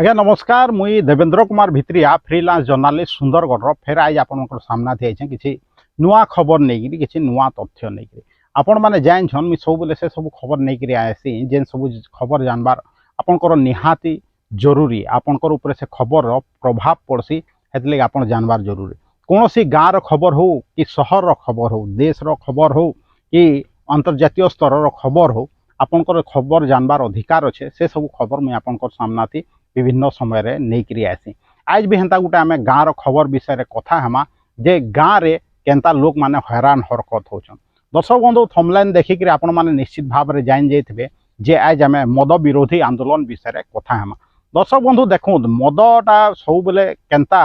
आज्ञा नमस्कार मुई देवेंद्र कुमार भित्रिया फ्रीलांस जर्नालीस्ट सुंदरगढ़ फेर आज आपण सामना थी किसी नुआ खबर नहीं कि नुआ तथ्य नहीं आपण मैंने जान मुझे सब बेले से सब खबर नहीं आसी जेन सब खबर जानबार आपंकर निहाती जरूरी आपंकर ऊपर से खबर प्रभाव पड़सी हेतले आपण जानबार जरूरी कौन सी गाँव खबर हो कि सहर खबर हो देश खबर हो कि अंतर्जातीय स्तर खबर हो आपंकर खबर जानबार अधिकार अच्छे से सब खबर मुझे आपंकर सामना थी विभिन्न समय रे नहीं आसी आज भी हेन्ता गोटे आम गाँव खबर विषय कथा हेमा जे गाँव रे केन्ता लोक माने हैरान हरकत होचन। दर्शक बंधु थंबनेल देखिक आपण माने निश्चित भाव में जान जाइथिबे जे आज आम मद विरोधी आंदोलन विषय कथा हेमा। दर्शक बंधु देखो मदटा सब बेले केन्ता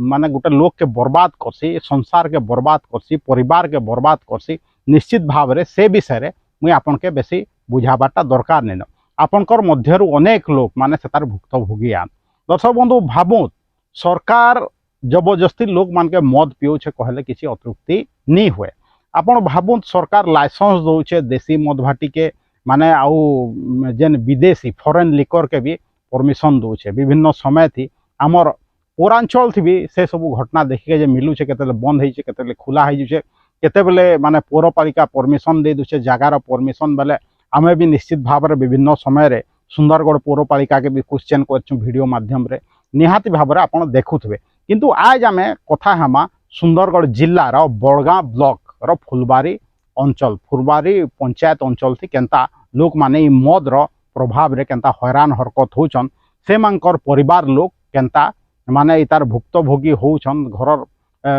माने गोटे लोक के बर्बाद करसी संसार के बर्बाद करसी परिवार के बर्बाद करसी निश्चित भाव में से विषय मुझे आपन के बेसी बुझाबाटा दरकार नहीं आपणकर मध्यरु अनेक लोक माने सेतार भुक्तभोगी आन। दर्शक बंधु भावुत सरकार जबरदस्ती लोक मान के मद पिउछे कहले किसी अतृप्ति नहीं हुए। आपण भावुत सरकार लाइसेंस दौचे देसी मद भाटी के माने आउ जेन विदेशी फॉरेन लिकर के भी परमिशन दौचे विभिन्न समय थी आमर पौरांचल थी भी से सब घटना देखिके जे मिलूचे केते बंद होइछे केते खुला होइछे केते बेले माने पौरपालिका परमिशन दे दुचे जगार परमिशन बेले आमे भी निश्चित भाव में विभिन्न समय रे सुंदरगढ़ पौरपालिका के भी क्वेश्चन कर वीडियो माध्यम रे निहाती भाव में आपड़ देखुवे किंतु आज आम कथा हेमा सुंदरगढ़ जिलार बड़गाँ ब्लॉक रो फुलबारी अंचल फुलबारी पंचायत अंचल थी केन्ता लोक माने मद रो प्रभाव रे केन्ता हैरान हरकत होचन से मानकर परिवार लोक केन्ता माने तार भुक्तभोगी होचन घर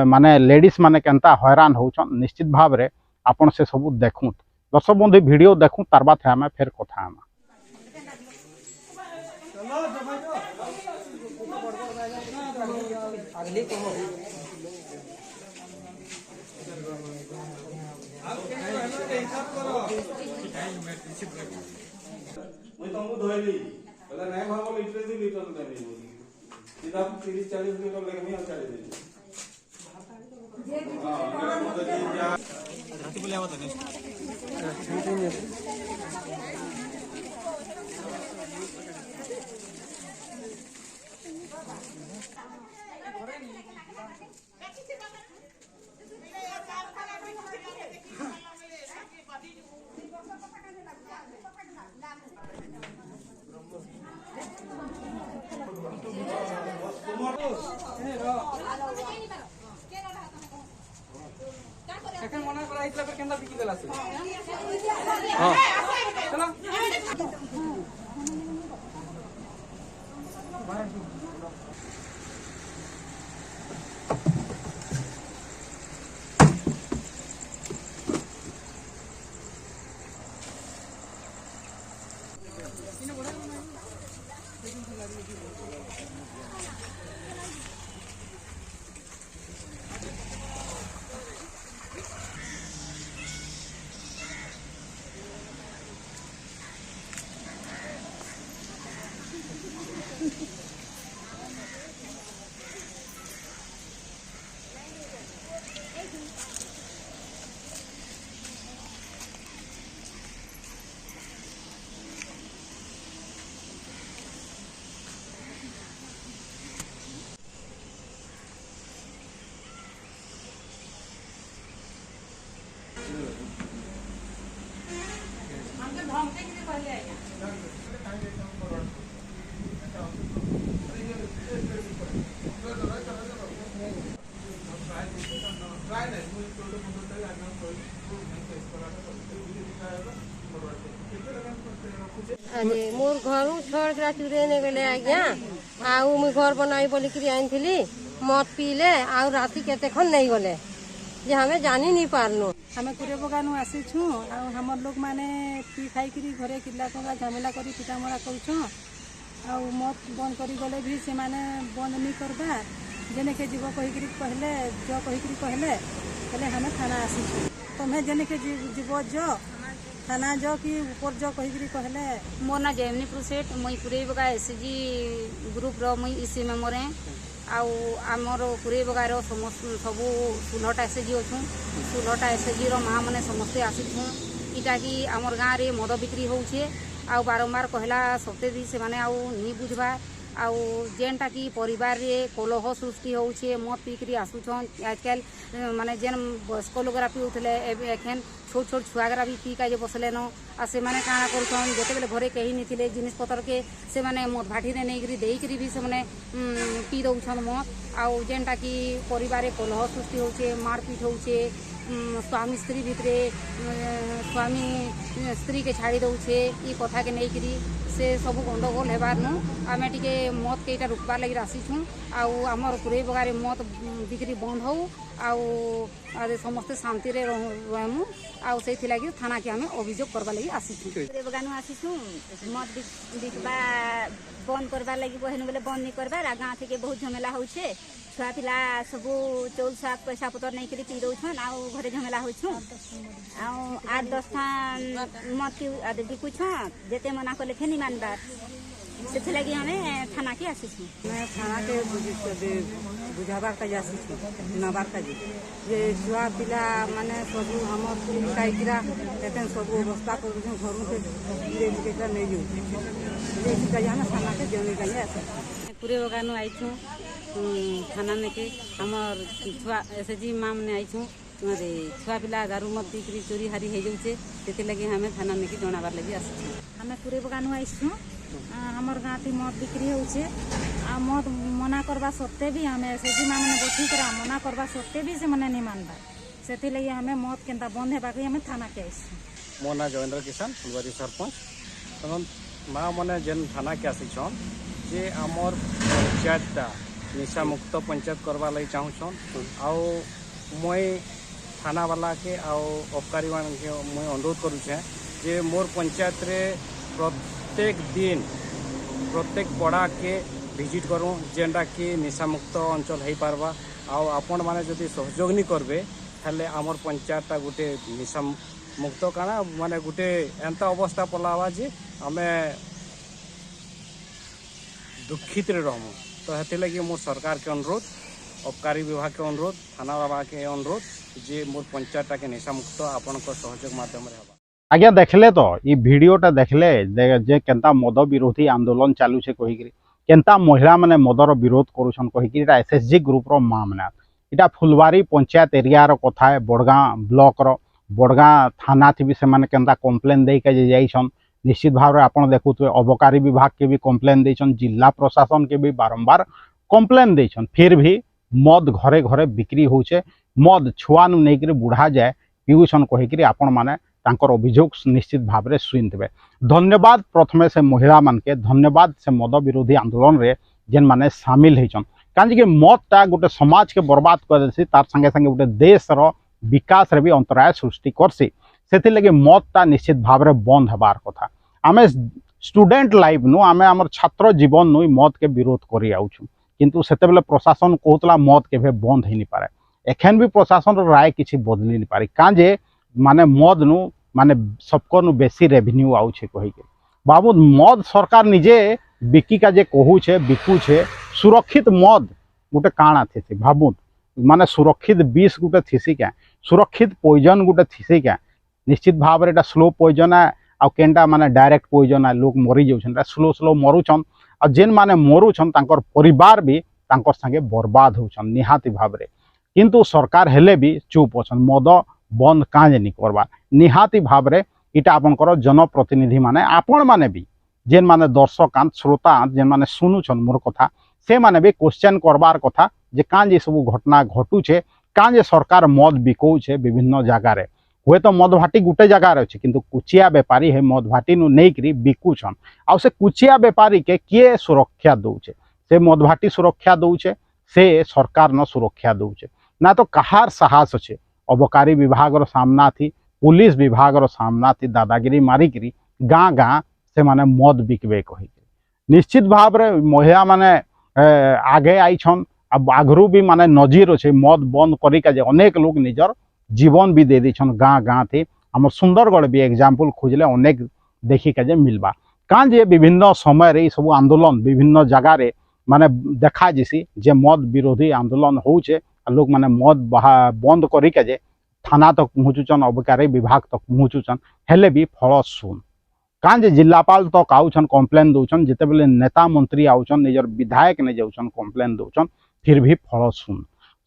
माने लेडीज माने केन्ता हैरान होचन निश्चित भाव में आपन से सब देखुत। दर्शक बंधु वीडियो देखूँ तार बाद है फिर कथा है सेकंड मना करा इतला पर केंदा बिकी देला से हां चलो मोर घर छोड़ के चुरे ने गले आज्ञा आउ मुई घर बनाई बोली कि आनी मद पीले आउ राति केते खन नहीं गले जे हमें जानी नहीं पारनु हमें कुरे बगानु आसी छु आ हमर लोग माने पी खाई करी घरे किला टंगा झमेला करी पिटा मरा करूछु आ मद बंद करी गले भी से माने बंद नहीं करबा जेने के जीव कहि करी कहले जो कहि करी कहले कहले हमें थाना आसी छु तुम्हें जेने के जीव जो थाना जो कि ऊपर जो कहि करी कहले मोर ना जेमनी प्रोसेट मई पुरे बगा एसजी ग्रुप रो मई इसी मेंबर है आउ आमर पुरे बगार समस्त सब 16टा एसएचजी अच्छु 16टा एसएचजी रो माँ मैंने समस्ते आसी इटा कि आमर गाँव में मद बिक्री होचे आउ बारंबार कहला सत्ते भी से माने आउ नहीं बुझवा आउ जेनटा कि परिवार रे कलह सृष्टि होउछे मद पीकरी आसुछन आजकल माने जेन वयस्क लोगरा पीउथले एखन छोट छोट छुआगरा भी पी काजे बसले न आ से माने काना करूछन जेते बेले घरे कहीं निथिले जिनिस पतर के से माने मद भाटी रे नेगरी देइकरी भी से माने पी दउछन मद आउ जेनटा कि परिवार रे कलह सृष्टि होउछे मारपीट होउछे स्वामी स्त्री भितरे स्वामी स्त्री के छाड़ी दउछे ई कथा के नेकरी से सब गंडगोल हेबार नु आमे टिके मद के इटा रुकबार लगी आसीछुँ आउ आमर पुरे बगारे मद बिक्री बंद हो आउ समस्ते शांति रे रहमु आउ से लगी थाना के आमे अभियोग करबा लगी आसीछुँ पुरे बगानु आसीछुँ मद बिकबा बंद करबा लगी बहन बोले बंद नहीं करबार गाँ থেকে बहुत झमेला होछे छुआ पिला सबू चौल साग पैसा पतर नहीं करी पी दउछन आउ घरे झमेला होछुँ आउ 8-10 ठान मद के बिकुछन जेते मना कले थे नहीं मानबार से लगी हमें थाना के आसीछुँ मैं थाना के बुझाबार का आसीछुँ नबार का जे छुआ पिला माने सब हमर काइकरा एतन सब अवस्था करूछुँ घरु के धीरे धीरे नहीं जो जे हम थाना के जने गले आसी पूरे बगानु आइछुँ थाना ने के हमर छुआ एसएसजी माम ने आइछुँ अरे छुआ पिला दारू मद बिक्री चोरी हारी हो जाऊे से लगे हमें थाना ने के जनाबार लगी आसी हमें पूरे बगानु आइछुँ हमर गाँ थी मद बिक्री होछे आ मद मना करवा सत्ते भी हमें एसएसजी माँ मैंने बची कर मना करवा सत्ते भी से मने नहीं मानबा से लगे हमें मद केनता बंद हेबा के हमें थाना के आइछुँ मो ना जयेंद्र किसान फुलबारी सरपंच तখন माँ मैंने जेन थाना के आसीछन जे आमर पंचायतटा निशा मुक्त पंचायत करवा लगी चाहूछन आउ मुई थाना वाला के आउ अबकारी मान के मुई अनुरोध करुछे जे मोर पंचायत रे प्रत्येक दिन प्रत्येक पड़ा के विजिट करूँ जेनटा कि निशा मुक्त अंचल हो पारबा आउ आपण माने जदि सहयोग नहीं करबे हेले आमर पंचायतटा गोटे निशा मुक्त काना माने गोटे एंता अवस्था पलावा जे आमे दुखित रे रहमु तो हेते लगी मोर सरकार के अनुरोध अबकारी विभाग के अनुरोध थाना बाबा के अनुरोध जे मोर पंचायतटा के निशा मुक्त आपण को सहयोग माध्यम रे हबा आज्ञा देखले तो ये भिडियोटा देखले जे केनता मद विरोधी आंदोलन चालू छे कहिकरी केनता महिला माने मदर विरोध करूछन कहिकरी एटा एसएसजी ग्रुप रो मामला इटा फुलबारी पंचायत एरिया रो कथा है बड़गां ब्लॉक रो बड़गां थाना थी भी से माने केनता कंप्लेन दे के जाइछन निश्चित भाव रे आपण देखुथबे अबकारी विभाग के भी कंप्लेन देछन जिला प्रशासन के भी बारंबार कंप्लेन देछन फिर भी मद घरे घरे बिक्री होछे मद छुआ नु नेकरी बुढ़ा जाए पीउछन कहिकरी आपण माने तांकर अभियोग निश्चित भाव में शुणुवे धन्यवाद प्रथमे से महिला मान के धन्यवाद से मद विरोधी आंदोलन रे जेन माने सामिल होइछन काहे मदटा गोटे समाज के बर्बाद कर देसी तार संगे संगे गोटे देश रो विकास रे भी अंतराय सृष्टि करसी सेति लगे मदटा निश्चित भाव में बंद हबार कथा आमे स्टूडेंट लाइफ नु आमे हमर छात्र जीवन नु मद के विरोध करि आउछु किंतु सेते बेले प्रशासन कहतला मद के बंद हो नहीं पारे एखन भी प्रशासन रो राय किछि बदली नहीं पारे काजे माने मद नु माने सबको नु बेसी रेवेन्यू आउछे कहि के बाबू मद सरकार निजे बिकी का जे कहू छे बिकू छे सुरक्षित मद गोटे काणा थेसी भाबू माने सुरक्षित विष गोटे थीसी क्या सुरक्षित पॉइजन गोटे थीसी क्या निश्चित भाव में स्लो पॉइजन है आउ केनटा माने डायरेक्ट पॉइजन है लोग मरी जाउछन स्लो स्लो मरुछन आ जेन माने मरुछन तांकर परिवार भी तांकर संगे बर्बाद होछन निहाती भाव में किंतु सरकार हेले भी चुप अछन मद बंद काजे नहीं करवा निहाती भाव में इटा आपनकर जनप्रतिनिधि माने आपण माने भी जेन माने दर्शक श्रोता जेन माने सुनुछन मोर कथा से माने भी क्वेश्चन करबार कथा जे कां जे सब घटना घटुछे कां जे सरकार मद बिकौछे विभिन्न जगह रे हुए तो मद भाटी गोटे जगह अच्छे किंतु कुचिया बेपारी है मद भाटी नु नहीं करी बिकुछन आ से कुचिया बेपारी के किए सुरक्षा दौचे से मद भाटी सुरक्षा दौचे से सरकार न सुरक्षा दौचे ना तो कहार साहस अच्छे अबकारी विभाग रो सामना थी पुलिस विभाग रो सामना थी दादागिरी मारिकी गाँ गाँ से माने मद बिकबे कही निश्चित भाव रे महिला माने आगे आईछन अब आगरू भी माने नजीर अच्छे मद बंद करिका जे अनेक लोग निजर जीवन भी दे दीछन गाँ गाँ थी आम सुंदरगढ़ भी एग्जाम्पल खोजले अनेक देखिका जे मिलबा काँ जे विभिन्न समय रे सब आंदोलन विभिन्न जगह रे माने देखा जैसी जे मद विरोधी आंदोलन होचे लोग माने मद बंद करिका जे थाना तक पहुँचुचन अबकारी विभाग तक पहुँचुचन हेले भी फल शून कां जे जिलापाल तक आउछन कंप्लेन दौन जिते बेले नेता मंत्री आउछन निजर विधायक नहीं जाऊन कंप्लेन दौन फिर भी फल शून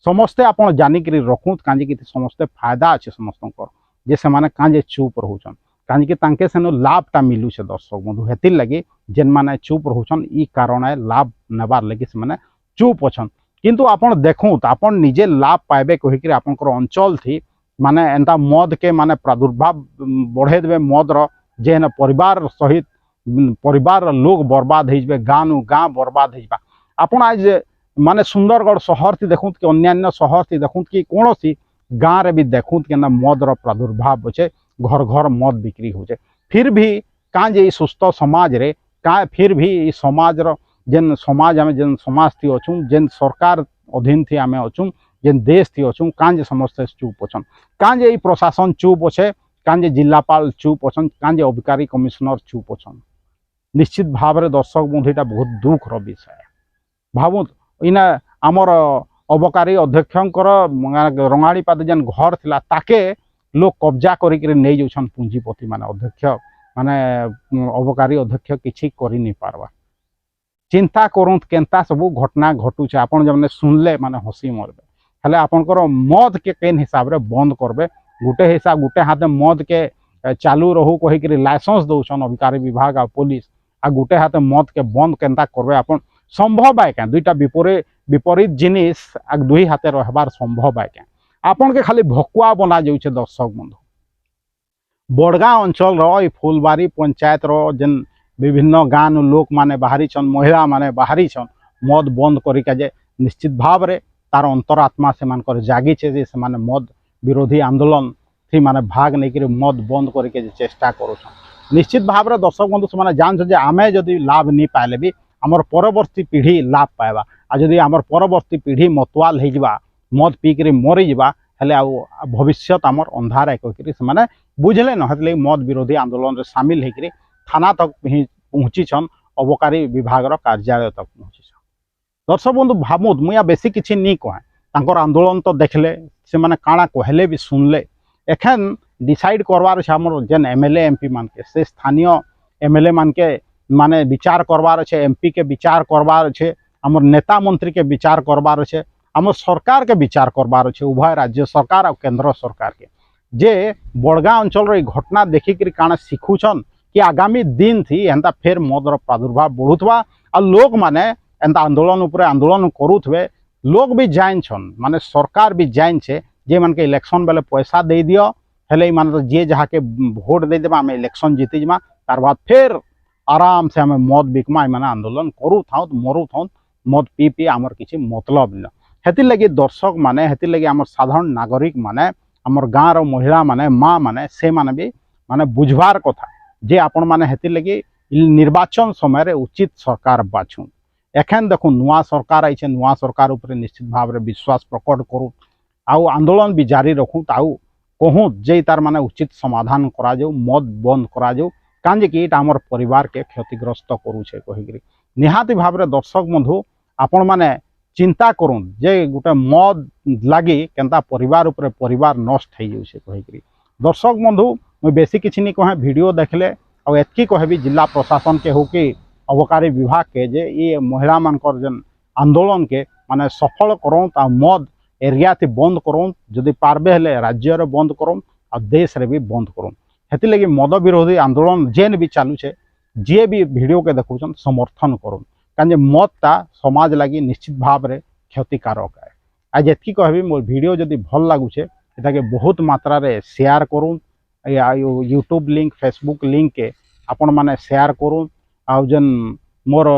समस्ते आप जानिक रखुत कहीं समस्ते फायदा अच्छे समस्त जे से माने कां चुप रोचन कहीं सेन लाभटा मिलूचे दर्शक बंधु हेतिर लगी जेन माने चुप रोचन ई कारण लाभ नेबार लगी से चुप अच्छन किंतु आपण देखुत आपण निजे लाभ पाइबे कहीकि आपंकर अंचल थी माने एंता मद के माने प्रादुर्भाव बढ़े देवे मदर जेन परिवार सहित परिवार लोग बर्बाद हो गाँ नु गाँ बर्बाद हो आपण आज माने सुंदरगढ़ शहर थी देखुत कि अन्यान्य शहर थी देखुत कि कौन सी गाँव रे भी देखुत कि मदर प्रादुर्भाव होचे घर घर मद बिक्री होचे फिर भी कां जे सुस्थ समाज रे का फिर भी ई समाज रो जेन समाज आम जेन समाज थी अच्छू जेन सरकार अधीन थी आम अच्छू जेन देश थी अच्छू कां जे समस्ते चुप अच्छन कां जे प्रशासन चुप अच्छे कां जे जिलापाल चुप अच्छन कां जे अबकारी कमिशनर चुप अच्छन निश्चित भाव में दर्शक बंधु यहाँ बहुत दुखर विषय भावुत इना आमर अबकारी अध्यक्षर रंगाड़ीपाद जेन घर थिला ताके लोग कब्जा करिक नहीं जाउछन पूंजीपति माने अध्यक्ष माने अबकारी अध्यक्ष किछि करि नहीं पारबा चिंता करूँ केनता सब घटना घटुचे आपन जब सुनले माने हसी मरबे हेले आपनकर मद के केन हिसाब रे बंद करबे गुटे हिसाब गुटे हाथे मद के चालू रहू कहिक लाइसेंस दौन अबकारी विभाग आ पुलिस आ गुटे हाथे मद के बंद केनता करबे आपन संभव है क्या दुईटा विपरीत जिनिस आ दुई हाथे रहबार संभव है क्या आपन के खाली भकुआ बना जाउछे दर्शक बंधु बड़गाँ अंचल रो फुलबारी पंचायत रो जेन विभिन्न गाँव लोक माने बाहरी छन महिला माने बाहरी छन मद बंद करिका जे निश्चित भाव रे तार अंतरात्मा से मानकर जागिछे जे से माने मद विरोधी आंदोलन थी माने भाग नहीं करी मद बंद करके चेष्टा करुछन निश्चित भाव रे दर्शक बंधु से माने जान जे आमे जदि लाभ नहीं पाइले भी आमर परवर्ती पीढ़ी लाभ पाइबा आ जदि आमर परवर्ती पीढ़ी मतवाल हो जावा मद पीकरी मरी जावा हेले आ भविष्य आमर अंधार है कहीकि से माने बुझले न हेतले मद विरोधी आंदोलन रे शामिल होकर थाना तक पहुँची छन अबकारी विभाग कार्यालय तक पहुँची छन दर्शक बंधु भावुत मुझे बेसी किसी नहीं कहे तांकर आंदोलन तो देखले से माने काଣା कहले भी सुनले एखन डिसाइड करवार छे हमर जेन एमएलए एमपी मान के से स्थानीय एमएलए मान के माने विचार करवार अच्छे एमपी के विचार करवार अच्छे आमर नेता मंत्री के विचार करवार अच्छे आमर सरकार के विचार करवार अच्छे उभय राज्य सरकार और केंद्र सरकार के जे बड़गाँ अंचल रो घटना देखिक काଣା शिखुछन कि आगामी दिन थी एंता फेर मदर प्रादुर्भाव बढ़ुवा आ लोग माने एंता आंदोलन उपरे आंदोलन करुवे लोग भी जाइन छन माने सरकार भी जाइन छे जे मन के इलेक्शन बेले पैसा दे दियो हेले माने तो जे जहाँ के भोट दे देबा हमें इलेक्शन जीती जमा तार बाद फिर आराम से हमें मद बिकमा माने आंदोलन करू था मरु था मद पी पी आमर किसी मतलब न हेतिर लगी दर्शक माने हेतिर लगी आमर साधारण नागरिक माने आमर गाँव रो महिला माने माँ माने से माने भी माने बुझवार कथा जे आपण माने हेतिर लगी निर्वाचन समय रे उचित सरकार बाछुन एखन देखो नुआ सरकार आई नुआ सरकार उपर निश्चित भाव में विश्वास प्रकट करूँ आउ आंदोलन भी जारी रखूँ आउ कहूँ जे तार माने उचित समाधान करा जाऊ मद बंद करा जाऊ कांजे कि आमर परिवार के क्षतिग्रस्त करूछे कहीकि निहाती भाव में दर्शक बंधु आपण माने चिंता करूँ जे गोटे मद लगी केनता परिवार उपरे परिवार नष्ट हो जाऊे कहीकि दर्शक बंधु मुझे बेसी किसी नहीं कहे वीडियो देखले और एतकी कहबी जिला प्रशासन के हो कि अबकारी विभाग के जे ये महिला मानकर जेन आंदोलन के माने सफल करूँ मद एरिया थी बंद करूँ जदि पार्बे हेले राज्य रे बंद करूँ और देश रे भी बंद करूँ हेती लगी मद विरोधी आंदोलन जेन भी चालू है जे भी वीडियो के देखुन समर्थन करूँ कहीं मदटा समाज लगी निश्चित भाव में क्षतिकारक है आज एतकी कहबी मोर वीडियो जदि भल लगुचे एटाके बहुत मात्रा रे शेयर करूँ यूट्यूब लिंक फेसबुक लिंक के आपण माने शेयर करूँ आउ जेन मोर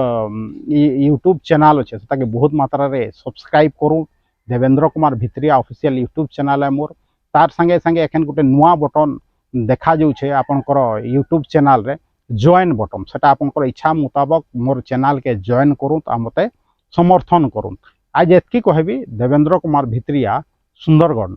यूट्यूब चैनल अच्छे ताके बहुत मात्रा रे सब्सक्राइब करूँ Devendra Kumar Bhitriya official YouTube channel है मोर तार संगे संगे एखन गोटे नुआ बटन देखा जाऊे आपंकर यूट्यूब चैनल रे जॉइन बटन सेटा आपंकर इच्छा मुताबक मोर चैनल के जॉइन करूँ आ मते समर्थन करूँ आज एतकी कहबी देवेंद्र कुमार भित्रिया सुंदरगढ़।